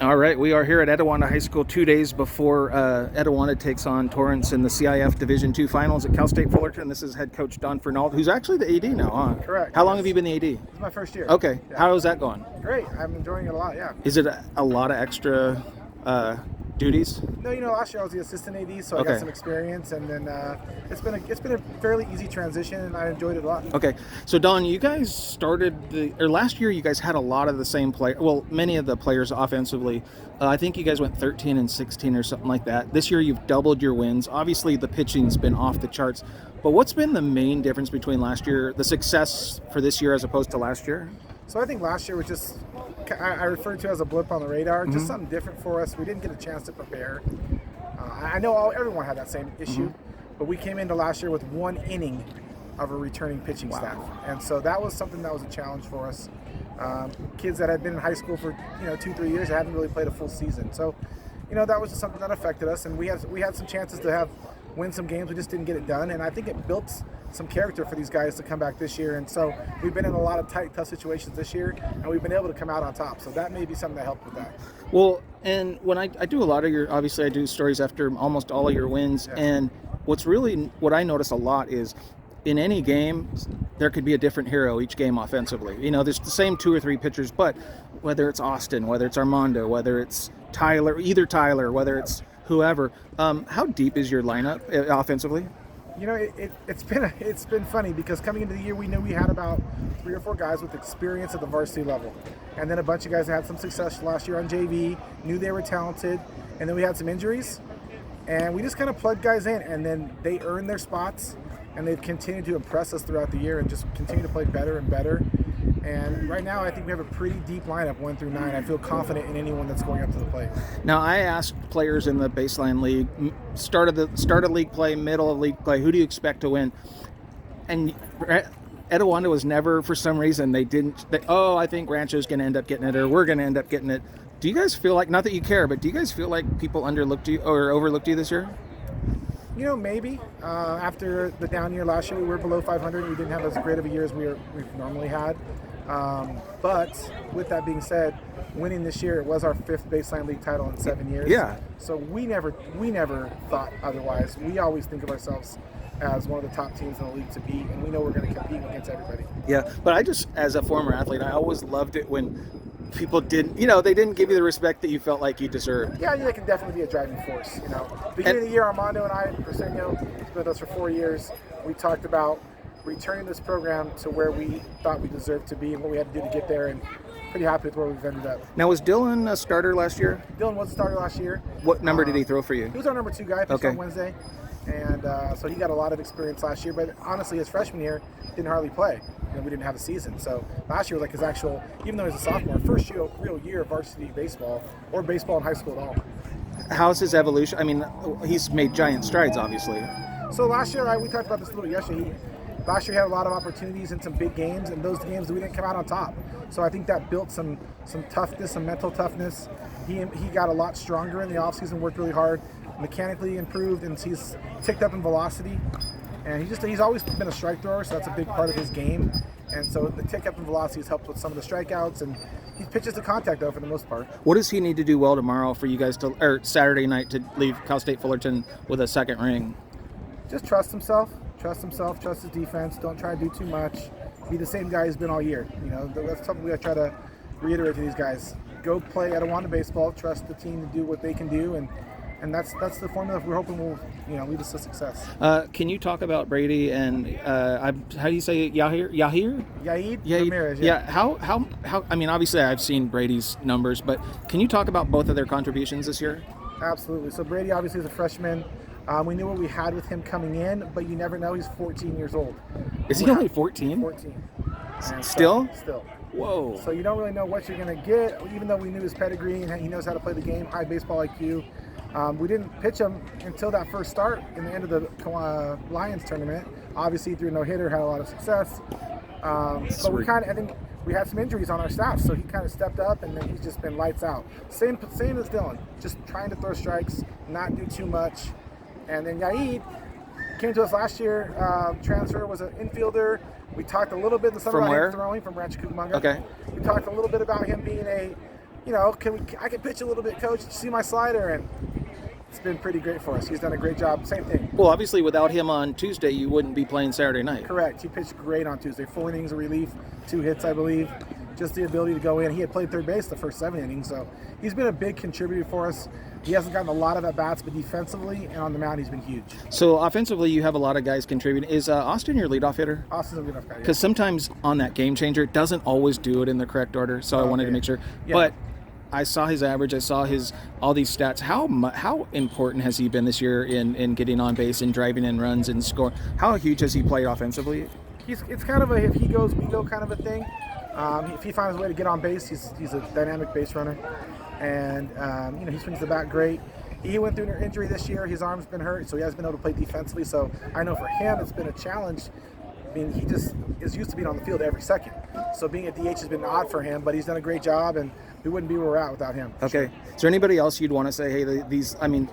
All right, we are here at Etiwanda High School 2 days before Etiwanda takes on Torrance in the CIF Division II Finals at Cal State Fullerton. This is head coach Don Furnald, who's actually the AD now, huh? Correct. How long have you been the AD? This is my first year. Okay. Yeah. How is that going? Great. I'm enjoying it a lot, yeah. Is it a lot of extra duties? No, last year I was the assistant AD, so I Okay. got some experience, and then it's been a fairly easy transition, and I enjoyed it a lot. Okay, so Don, you guys started last year you guys had a lot of the same many of the players offensively. I think you guys went 13 and 16 or something like that. This year you've doubled your wins. Obviously the pitching's been off the charts, but what's been the main difference between last year, the success for this year as opposed to last year? So I think last year was just, I referred to it as a blip on the radar, just something different for us. We didn't get a chance to prepare. I know everyone had that same issue, but we came into last year with 1 inning of a returning pitching staff. And so that was something that was a challenge for us. Kids that had been in high school for 2-3 years hadn't really played a full season. So, that was just something that affected us, and we had some chances to win some games. We just didn't get it done, and I think it built some character for these guys to come back this year. And so we've been in a lot of tight, tough situations this year, and we've been able to come out on top. So that may be something that helped with that. Well, and when I do a lot of obviously I do stories after almost all of your wins, and what I notice a lot is in any game, there could be a different hero each game offensively. There's the same 2 or 3 pitchers, but whether it's Austin, whether it's Armando, whether it's Tyler, whether it's whoever, how deep is your lineup offensively? It's been funny because coming into the year, we knew we had about 3 or 4 guys with experience at the varsity level, and then a bunch of guys that had some success last year on JV, knew they were talented, and then we had some injuries, and we just kind of plugged guys in, and then they earned their spots, and they've continued to impress us throughout the year and just continue to play better and better. And right now, I think we have a pretty deep lineup, 1 through 9. I feel confident in anyone that's going up to the plate. Now, I asked players in the baseline league, start of league play, middle of league play, who do you expect to win? And Etiwanda was never, for some reason, I think Rancho's going to end up getting it, or we're going to end up getting it. Do you guys feel like, not that you care, but do you guys feel like people underlooked you or overlooked you this year? Maybe. After the down year last year, we were below 500. We didn't have as great of a year as we've normally had. But with that being said, winning this year, it was our 5th baseline league title in 7 years. Yeah. So we never thought otherwise. We always think of ourselves as one of the top teams in the league to beat, and we know we're going to compete against everybody. Yeah, but I just, as a former athlete, I always loved it when people didn't give you the respect that you felt like you deserved. Yeah, it can definitely be a driving force. Beginning of the year, Armando and I, Arsenio, he's been with us for 4 years. We talked about returning this program to where we thought we deserved to be and what we had to do to get there, and pretty happy with where we've ended up. Now, was Dylan a starter last year? Dylan was a starter last year. What number did he throw for you? He was our number 2 guy, pitched on Wednesday. And so he got a lot of experience last year, but honestly, his freshman year, didn't hardly play. We didn't have a season. So last year was like his actual, even though he was a sophomore, first real year of varsity baseball, or baseball in high school at all. How's his evolution? I mean, he's made giant strides, obviously. So last year, we talked about this a little yesterday. Last year he had a lot of opportunities in some big games, and those games we didn't come out on top. So I think that built some toughness, some mental toughness. He got a lot stronger in the offseason, worked really hard, mechanically improved, and he's ticked up in velocity. And he's always been a strike thrower, so that's a big part of his game. And so the tick up in velocity has helped with some of the strikeouts, and he pitches to contact though for the most part. What does he need to do well tomorrow for you guys or Saturday night to leave Cal State Fullerton with a 2nd ring? Just trust himself, trust his defense. Don't try to do too much. Be the same guy he's been all year. That's something we try to reiterate to these guys. Go play Etiwanda baseball. Trust the team to do what they can do, and that's the formula we're hoping will lead us to success. Can you talk about Brady and how do you say it? Yair Ramirez. Yeah. How? I mean, obviously I've seen Brady's numbers, but can you talk about both of their contributions this year? Absolutely. So Brady obviously is a freshman. We knew what we had with him coming in, but you never know. He's 14 years old. Is he only 14? 14. Still? Still. Whoa. So you don't really know what you're going to get, even though we knew his pedigree and he knows how to play the game, high baseball IQ. We didn't pitch him until that first start in the end of the Lions tournament. Obviously, threw a no-hitter, had a lot of success. But I think we had some injuries on our staff, so he kind of stepped up, and then he's just been lights out. Same as Dylan, just trying to throw strikes, not do too much. And then Yair came to us last year, transfer, was an infielder. We talked a little bit in the summer about him throwing from Rancho Cucamonga. Okay. We talked a little bit about him being a I can pitch a little bit, coach. See my slider, and it's been pretty great for us. He's done a great job. Same thing. Well, obviously, without him on Tuesday, you wouldn't be playing Saturday night. Correct. He pitched great on Tuesday. 4 innings of relief, 2 hits, I believe. Just the ability to go in. He had played third base the first 7 innings, so he's been a big contributor for us. He hasn't gotten a lot of at-bats, but defensively and on the mound, he's been huge. So offensively, you have a lot of guys contributing. Is Austin your leadoff hitter? Austin's a good enough guy. Because sometimes on that game changer, it doesn't always do it in the correct order, so I wanted to make sure. Yeah. But I saw his average. I saw all these stats. How important has he been this year in getting on base and driving in runs and scoring? How huge has he played offensively? It's kind of a if he goes, we go kind of a thing. If he finds a way to get on base, he's a dynamic base runner, and he swings the bat great. He went through an injury this year. His arm's been hurt, so he hasn't been able to play defensively. So I know for him, it's been a challenge. I mean, he just is used to being on the field every second. So being a DH has been odd for him, but he's done a great job, and we wouldn't be where we're at without him. Okay. Is there anybody else you'd want to say, hey, these? I mean,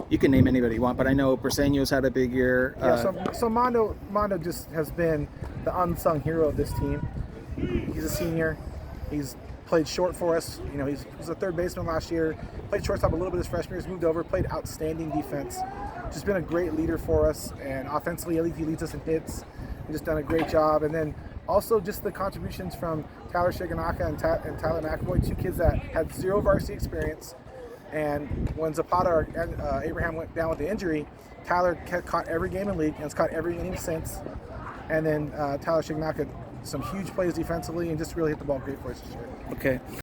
you can name anybody you want, but I know Briseño's had a big year. So Mondo just has been the unsung hero of this team. He's a senior. He's played short for us. He was a third baseman last year. Played shortstop a little bit his freshman year. He's moved over. Played outstanding defense. Just been a great leader for us. And offensively, he leads us in hits. He's just done a great job. And then also just the contributions from Tyler Shiganaka and Tyler McAvoy, 2 kids that had 0 varsity experience. And when Zapata and Abraham went down with the injury, Tyler caught every game in league and has caught every inning since. And then Tyler Shiganaka, some huge plays defensively, and just really hit the ball great for us this year. Okay.